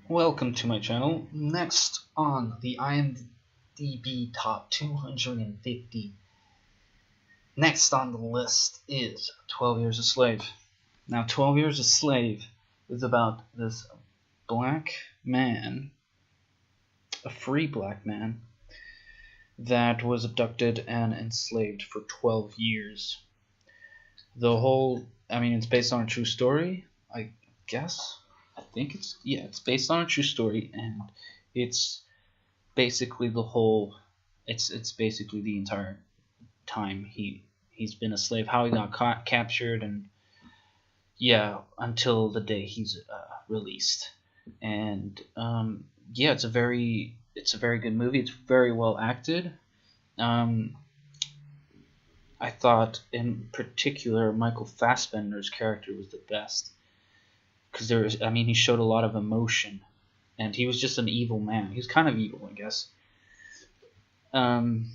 Welcome to my channel. Next on the IMDB top 250. Next on the list is 12 Years a Slave. Now 12 Years a Slave is about this black man, a free black man, that was abducted and enslaved for 12 years. It's based on a true story, I guess. I think it's based on a true story, and it's basically it's basically the entire time he's been a slave, how he got captured, and until the day he's released. And it's a very good movie. It's very well acted. I thought in particular Michael Fassbender's character was the best. Because he showed a lot of emotion, and he was just an evil man. He was kind of evil, I guess. Michael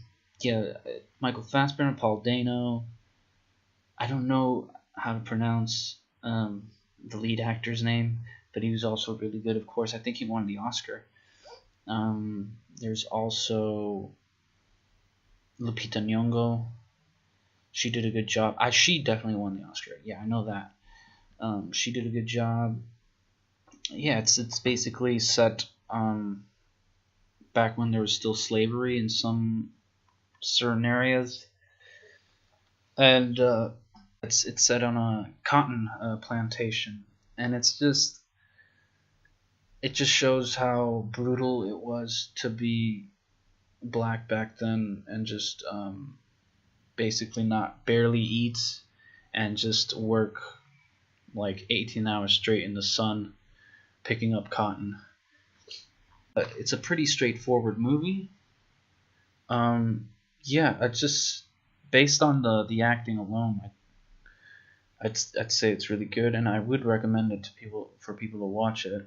Fassbender, Paul Dano. I don't know how to pronounce the lead actor's name, but he was also really good, of course. I think he won the Oscar. There's also Lupita Nyong'o. She did a good job. She definitely won the Oscar. Yeah, I know that. She did a good job. Yeah, it's basically set back when there was still slavery in some certain areas, and it's set on a cotton plantation, and it just shows how brutal it was to be black back then, and just basically barely eat and just work like 18 hours straight in the sun picking up cotton. But it's a pretty straightforward movie. It's just based on the acting alone, I'd say it's really good, and I would recommend it to for people to watch it.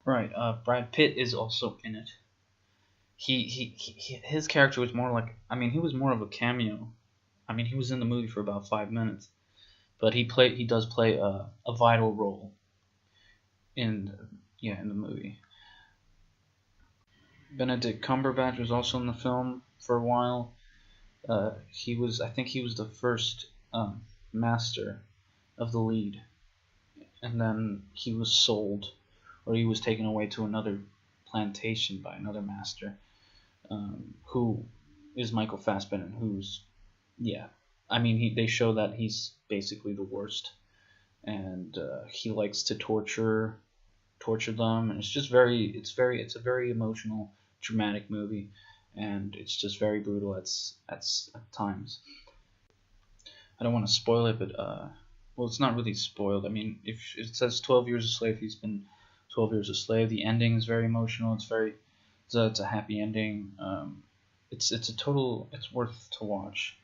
Brad Pitt is also in it. His character was more like, he was more of a cameo. He was in the movie for about 5 minutes. But he does play a vital role in the movie. Benedict Cumberbatch was also in the film for a while. I think he was the first master of the lead, and then he was sold, or he was taken away to another plantation by another master, who is Michael Fassbender, they show that he's basically the worst, and he likes to torture them, and it's a very emotional, dramatic movie, and it's just very brutal at times. I don't want to spoil it, but it's not really spoiled. If it says 12 years a slave, he's been 12 years a slave. The ending is very emotional. It's a happy ending. It's worth to watch.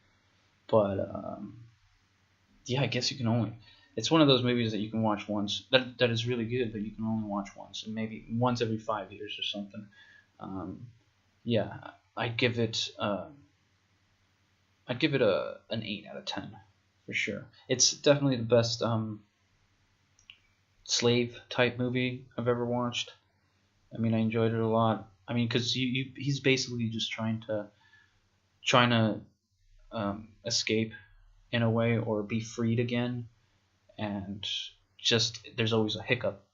But I guess you can only. It's one of those movies that you can watch once. That is really good, but you can only watch once, and maybe once every 5 years or something. I'd give it. I'd give it an 8 out of 10 for sure. It's definitely the best slave type movie I've ever watched. I enjoyed it a lot. Because he's basically just trying to escape in a way, or be freed again, and just there's always a hiccup.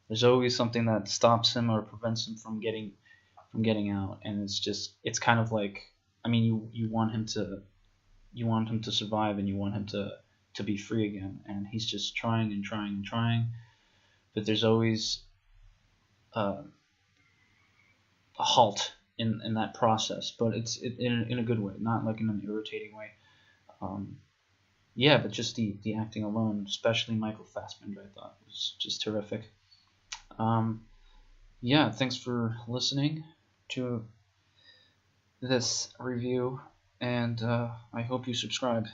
There's always something that stops him or prevents him from getting out, and it's kind of like, you want him to survive, and you want him to be free again, and he's just trying and trying and trying, but there's always a halt in that process, but it's in a good way, not like in an irritating way. But just the acting alone, especially Michael Fassbender, I thought was just terrific. Thanks for listening to this review, and I hope you subscribe.